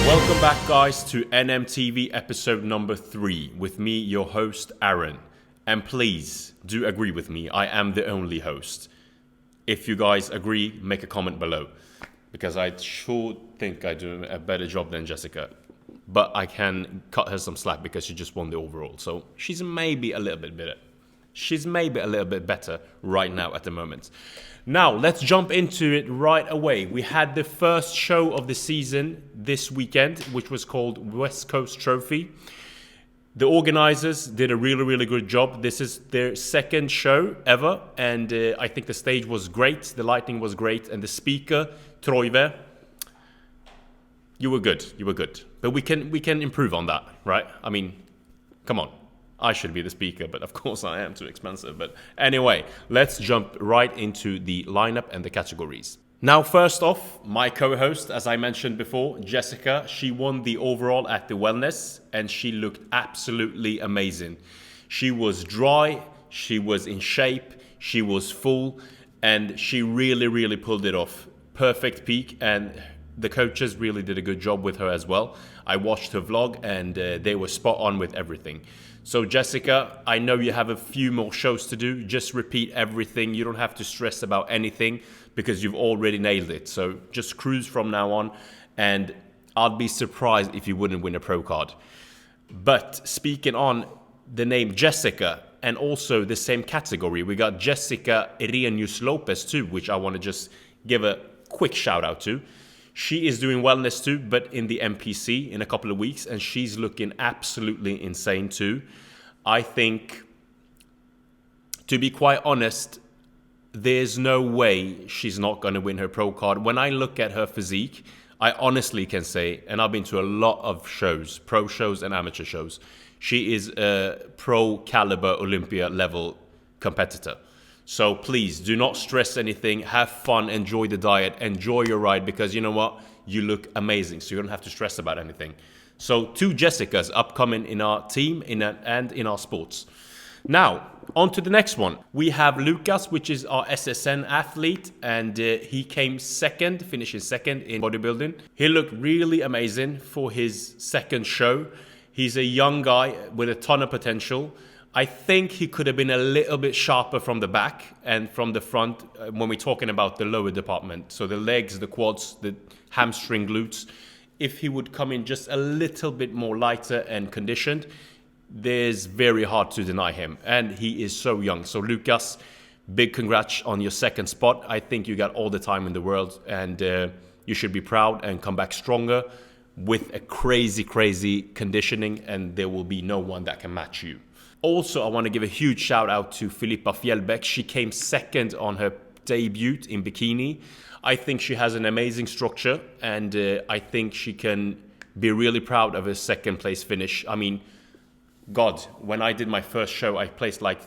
Welcome back, guys, to NMTV episode number 3 with me, your host, Aaron. And please do agree with me, I am the only host. If you guys agree, make a comment below, because I sure think I do a better job than Jessica. But I can cut her some slack because she just won the overall. So she's maybe a little bit better. She's maybe a little bit better right now at the moment. Now, let's jump into it right away. We had the first show of the season this weekend, which was called West Coast Trophy. The organizers did a really, really good job. This is their second show ever, and I think the stage was great, the lighting was great, and the speaker, Troive, you were good. But we can improve on that, right? I mean, come on. I should be the speaker, but of course I am too expensive. But anyway, let's jump right into the lineup and the categories. Now, first off, my co-host, as I mentioned before, Jessica, she won the overall at the wellness, and she looked absolutely amazing. She was dry, she was in shape, she was full, and she really, really pulled it off. Perfect peak, and the coaches really did a good job with her as well. I watched her vlog, and they were spot on with everything. So Jessica, I know you have a few more shows to do. Just repeat everything. You don't have to stress about anything because you've already nailed it. So just cruise from now on, and I'd be surprised if you wouldn't win a pro card. But speaking on the name Jessica, and also the same category, we got Jessica Irenius Lopez too, which I want to just give a quick shout out to. She is doing wellness too, but in the MPC in a couple of weeks, and she's looking absolutely insane too. I think, to be quite honest, there's no way she's not going to win her pro card. When I look at her physique, I honestly can say, and I've been to a lot of shows, pro shows and amateur shows, she is a pro caliber Olympia level competitor. So please do not stress anything. Have fun, enjoy the diet, enjoy your ride, because you know what? You look amazing, so you don't have to stress about anything. So 2 Jessicas upcoming in our team and in our sports. Now, on to the next one. We have Lucas, which is our SSN athlete, and he came finishing second in bodybuilding. He looked really amazing for his second show. He's a young guy with a ton of potential. I think he could have been a little bit sharper from the back and from the front when we're talking about the lower department. So the legs, the quads, the hamstring, glutes. If he would come in just a little bit more lighter and conditioned, there's very hard to deny him. And he is so young. So Lucas, big congrats on your second spot. I think you got all the time in the world, and you should be proud and come back stronger with a crazy, crazy conditioning, and there will be no one that can match you. Also, I want to give a huge shout out to Filippa Fjellbäck. She came second on her debut in bikini. I think she has an amazing structure, and I think she can be really proud of her second place finish. I mean, God, when I did my first show, I placed like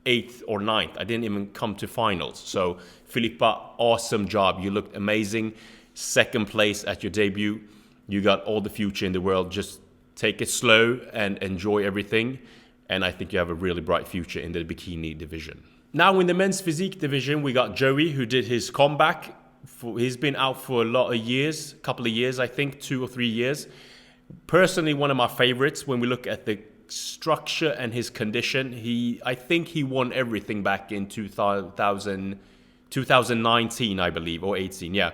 8th or 9th. I didn't even come to finals. So Filippa, awesome job. You looked amazing. Second place at your debut. You got all the future in the world. Just take it slow and enjoy everything. And I think you have a really bright future in the bikini division. Now in the men's physique division, we got Joey, who did his comeback. He's been out for a lot of years, a couple of years, I think, 2 or 3 years. Personally, one of my favorites when we look at the structure and his condition. I think he won everything back in 2019, I believe, or 18, yeah.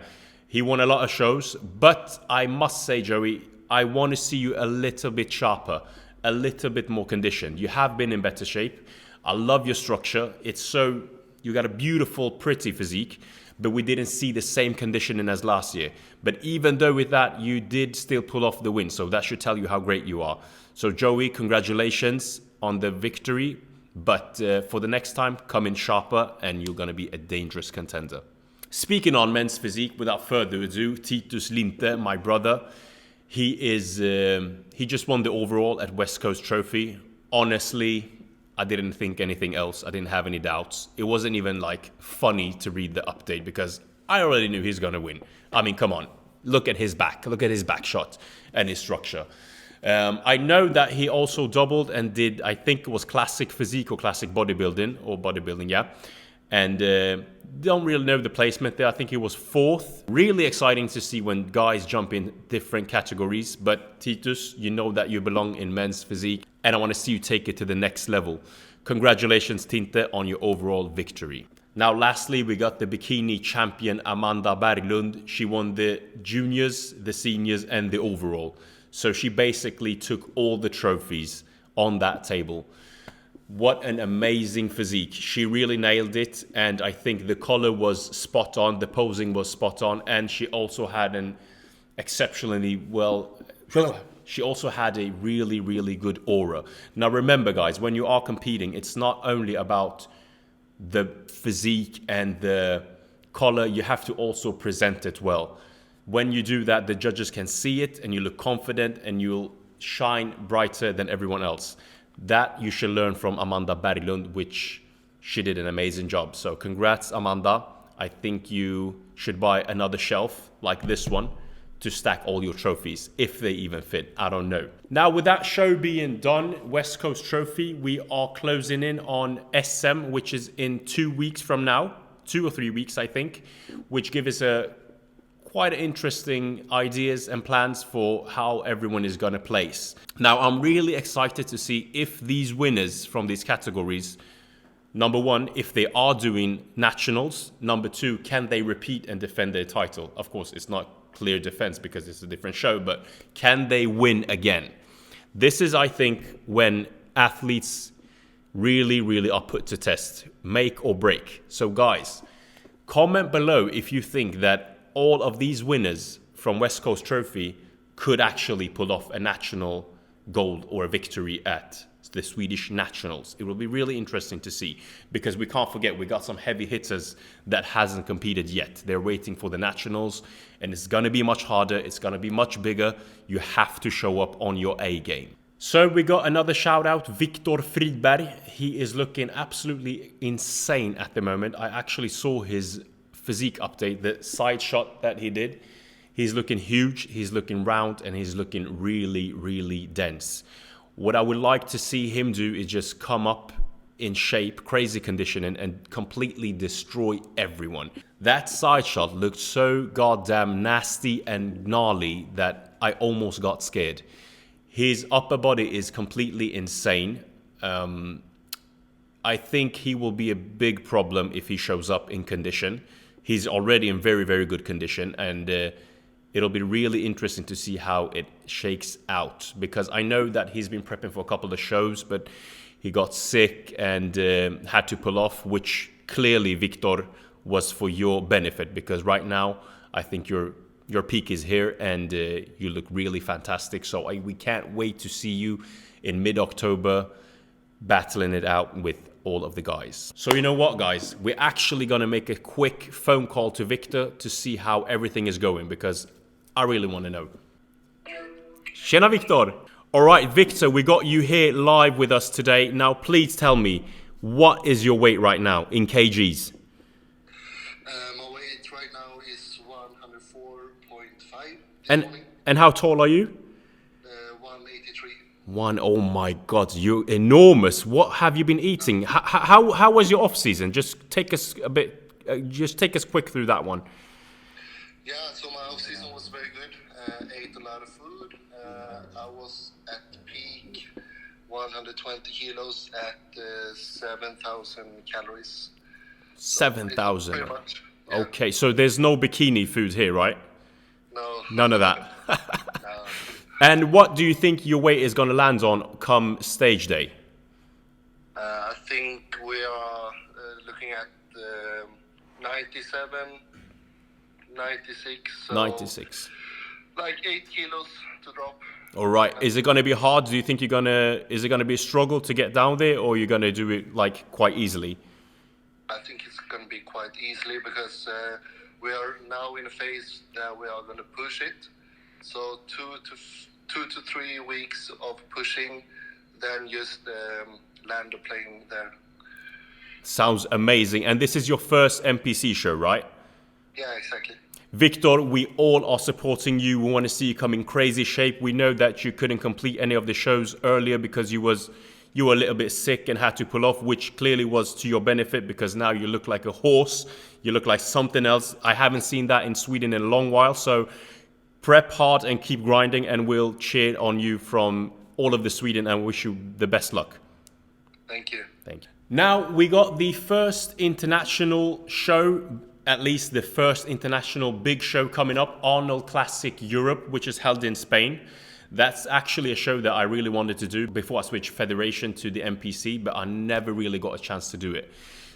He won a lot of shows, but I must say, Joey, I want to see you a little bit sharper, a little bit more conditioned. You have been in better shape. I love your structure. You got a beautiful, pretty physique, but we didn't see the same conditioning as last year. But even though with that, you did still pull off the win. So that should tell you how great you are. So Joey, congratulations on the victory. But for the next time, come in sharper and you're going to be a dangerous contender. Speaking on men's physique, without further ado, Titus Linte, my brother, he just won the overall at West Coast Trophy. Honestly, I didn't think anything else. I didn't have any doubts. It wasn't even like funny to read the update because I already knew he's going to win. I mean, come on. Look at his back. Look at his back shot and his structure. I know that he also doubled and did, I think it was classic physique or classic bodybuilding, yeah. And don't really know the placement there. I think he was 4th. Really exciting to see when guys jump in different categories. But Titus, you know that you belong in men's physique, and I want to see you take it to the next level. Congratulations, Tinte, on your overall victory. Now, lastly, we got the bikini champion Amanda Berglund. She won the juniors, the seniors, and the overall. So she basically took all the trophies on that table. What an amazing physique. She really nailed it, and I think the color was spot on, the posing was spot on, and she also had an exceptionally she also had a really, really good aura. Now remember, guys, when you are competing, it's not only about the physique and the color, you have to also present it well. When you do that, the judges can see it, and you look confident, and you'll shine brighter than everyone else. That you should learn from Amanda Berglund, which she did an amazing job. So congrats, Amanda. I think you should buy another shelf like this one to stack all your trophies, if they even fit. I don't know. Now, with that show being done, West Coast Trophy, we are closing in on SM, which is in 2 weeks from now. 2 or 3 weeks, I think, which give us quite interesting ideas and plans for how everyone is going to place. Now, I'm really excited to see if these winners from these categories, number one, if they are doing nationals. Number two, can they repeat and defend their title? Of course, it's not clear defense because it's a different show, but can they win again? This is, I think, when athletes really, really are put to test, make or break. So guys, comment below if you think that all of these winners from West Coast Trophy could actually pull off a national gold or a victory at the Swedish nationals. It will be really interesting to see, because we can't forget we got some heavy hitters that hasn't competed yet. They're waiting for the nationals, and it's going to be much harder. It's going to be much bigger. You have to show up on your A game. So we got another shout out, Victor Friberg. He is looking absolutely insane at the moment. I actually saw his physique update, the side shot that he did. He's looking huge, he's looking round, and he's looking really, really dense. What I would like to see him do is just come up in shape, crazy conditioning, and completely destroy everyone. That side shot looked so goddamn nasty and gnarly that I almost got scared. His upper body is completely insane. I think he will be a big problem if he shows up in condition. He's already in very, very good condition, and it'll be really interesting to see how it shakes out, because I know that he's been prepping for a couple of shows, but he got sick and had to pull off, which clearly, Victor, was for your benefit, because right now I think your peak is here, and you look really fantastic. So we can't wait to see you in mid-October battling it out with all of the guys. So you know what, guys? We're actually gonna make a quick phone call to Victor to see how everything is going, because I really want to know. Tjena, Victor! Alright, Victor, we got you here live with us today. Now, please tell me, what is your weight right now in kgs? My weight right now is 104.5. And how tall are you? 183. Oh my God, you're enormous. What have you been eating? How was your off season? Just take us a bit. Just take us quick through that one. Yeah, so my off season was very good. Ate a lot of food. I was at peak 120 kilos at 7,000 calories. 7,000. Pretty much. Yeah. Okay, so there's no bikini food here, right? No. None of that. No. And what do you think your weight is going to land on come stage day? I think we are looking at 97, 96. So 96. Like 8 kilos to drop. All right. Is it going to be hard? Do you think is it going to be a struggle to get down there, or you're going to do it like quite easily? I think it's going to be quite easily, because we are now in a phase that we are going to push it. So 2 to 3 weeks of pushing, then just land the plane there. Sounds amazing. And this is your first NPC show, right? Yeah, exactly. Victor, we all are supporting you. We want to see you come in crazy shape. We know that you couldn't complete any of the shows earlier because you you were a little bit sick and had to pull off, which clearly was to your benefit because now you look like a horse. You look like something else. I haven't seen that in Sweden in a long while. So prep hard and keep grinding, and we'll cheer on you from all of the Sweden and wish you the best luck. Thank you. Thank you. Now we got the first international show, at least the first international big show coming up, Arnold Classic Europe, which is held in Spain. That's actually a show that I really wanted to do before I switched federation to the NPC, but I never really got a chance to do it.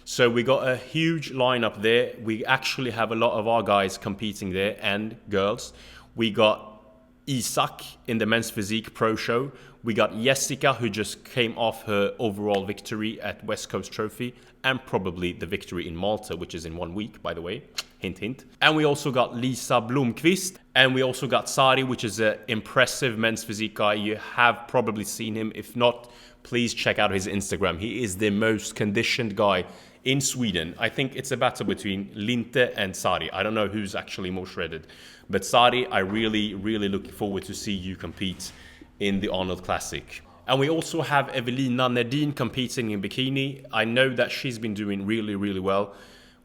So we got a huge lineup there. We actually have a lot of our guys competing there and girls. We got Isak in the men's physique pro show. We got Jessica, who just came off her overall victory at West Coast Trophy, and probably the victory in Malta, which is in 1 week, by the way. Hint, hint. And we also got Lisa Blomqvist. And we also got Sari, which is an impressive men's physique guy. You have probably seen him. If not, please check out his Instagram. He is the most conditioned guy in Sweden. I think it's a battle between Linte and Sari. I don't know who's actually more shredded. But Sari, I really looking forward to see you compete in the Arnold Classic. And we also have Evelina Nedin competing in bikini. I know that she's been doing really well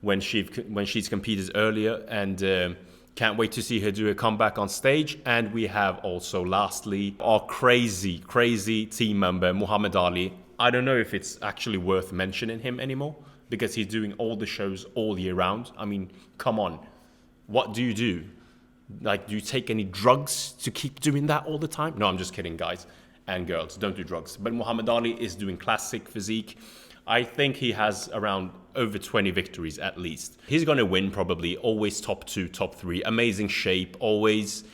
when she's competed earlier, and can't wait to see her do a comeback on stage. And we have also, lastly, our crazy team member, Muhammad Ali. I don't know if it's actually worth mentioning him anymore because he's doing all the shows all year round. I mean, come on. What do you do? Like, do you take any drugs to keep doing that all the time? No, I'm just kidding, guys and girls. Don't do drugs. But Muhammad Ali is doing classic physique. I think he has around over 20 victories at least. He's going to win probably, always top 2, top 3. Amazing shape, always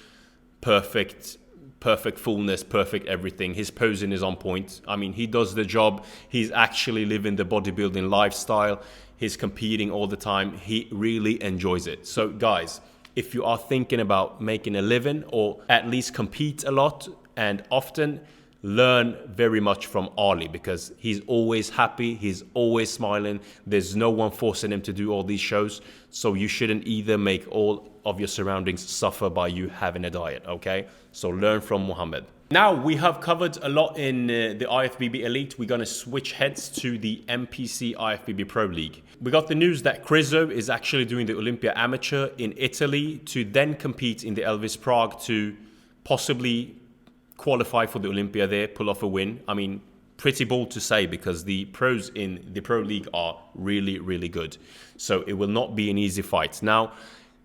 perfect fullness, perfect everything. His posing is on point. I mean, he does the job. He's actually living the bodybuilding lifestyle. He's competing all the time. He really enjoys it. So guys, if you are thinking about making a living or at least compete a lot and often, learn very much from Ali because he's always happy, he's always smiling. There's no one forcing him to do all these shows. So you shouldn't either make all of your surroundings suffer by you having a diet, okay? So learn from Muhammad. Now we have covered a lot in the IFBB Elite. We're going to switch heads to the NPC IFBB Pro League. We got the news that Krizo is actually doing the Olympia Amateur in Italy to then compete in the Elvis Prague to possibly qualify for the Olympia there, pull off a win. I mean, pretty bold to say because the pros in the Pro League are really good. So it will not be an easy fight. Now,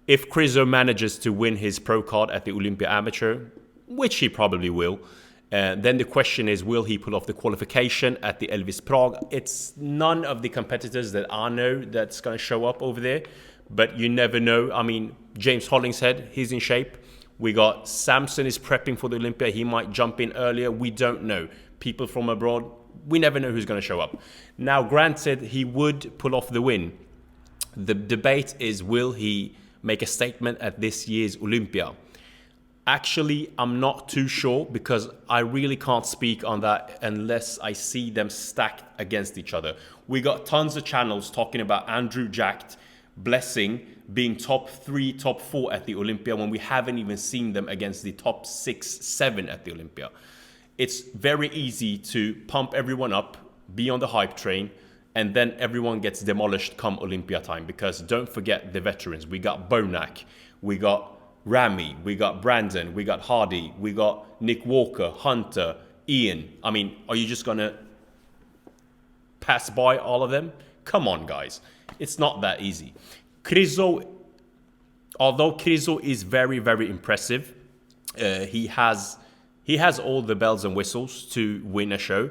if Krizo manages to win his pro card at the Olympia Amateur, which he probably will, then the question is, will he pull off the qualification at the Elvis Prague? It's none of the competitors that I know that's going to show up over there, but you never know. I mean, James Hollingshead, he's in shape. We got Samson is prepping for the Olympia. He might jump in earlier. We don't know. People from abroad, we never know who's going to show up. Now, granted, he would pull off the win. The debate is, will he make a statement at this year's Olympia? Actually, I'm not too sure because I really can't speak on that unless I see them stacked against each other. We got tons of channels talking about Andrew Jacked, Blessing being top 3, top 4 at the Olympia when we haven't even seen them against the top 6, 7 at the Olympia. It's very easy to pump everyone up, be on the hype train, and then everyone gets demolished come Olympia time because don't forget the veterans. We got Bonak, we got Rami, we got Brandon, we got Hardy, we got Nick Walker, Hunter, Ian. I mean, are you just going to pass by all of them? Come on, guys. It's not that easy. Krizo, although Krizo is very impressive, he has all the bells and whistles to win a show,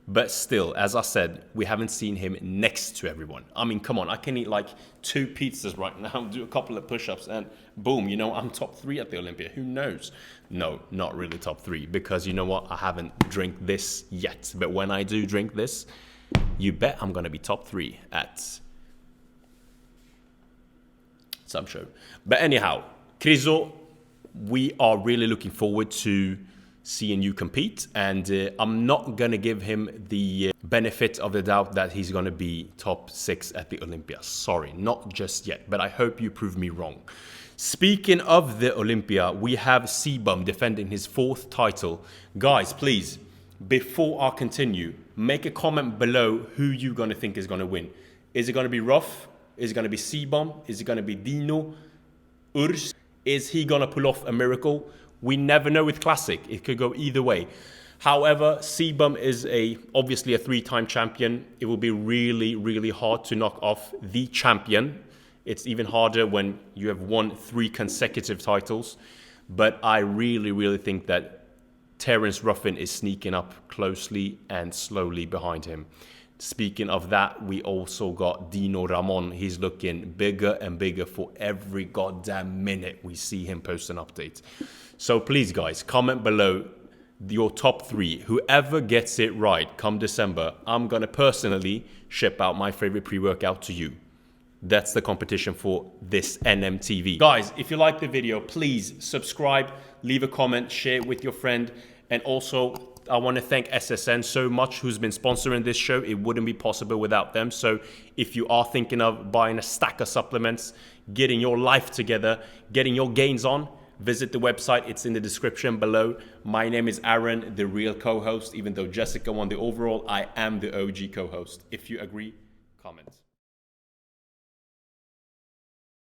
but still, as I said, we haven't seen him next to everyone. I mean, come on, I can eat like 2 pizzas right now, do a couple of push-ups, and boom, you know, I'm top 3 at the Olympia. Who knows? No, not really top 3, because you know what? I haven't drank this yet, but when I do drink this, you bet I'm going to be top 3 at some show. But anyhow, Krizo, we are really looking forward to seeing you compete, and I'm not going to give him the benefit of the doubt that he's going to be top 6 at the Olympia. Sorry, not just yet, but I hope you prove me wrong. Speaking of the Olympia, we have CBUM defending his 4th title. Guys, please, before I continue, make a comment below who you're going to think is going to win. Is it going to be Ruff? Is it going to be CBUM? Is it going to be Dino? Urs? Is he going to pull off a miracle? We never know with Classic. It could go either way. However, CBUM is obviously a 3-time champion. It will be really, really hard to knock off the champion. It's even harder when you have won 3 consecutive titles. But I really, really think that Terence Ruffin is sneaking up closely and slowly behind him. Speaking of that, we also got Dino Ramon. He's looking bigger and bigger for every goddamn minute we see him post an update. So please, guys, comment below your top 3. Whoever gets it right come December, I'm going to personally ship out my favorite pre-workout to you. That's the competition for this NMTV. Guys, if you like the video, please subscribe, leave a comment, share it with your friend. And also, I want to thank SSN so much, who's been sponsoring this show. It wouldn't be possible without them. So if you are thinking of buying a stack of supplements, getting your life together, getting your gains on, visit the website. It's in the description below. My name is Aaron, the real co-host. Even though Jessica won the overall, I am the OG co-host. If you agree, comment.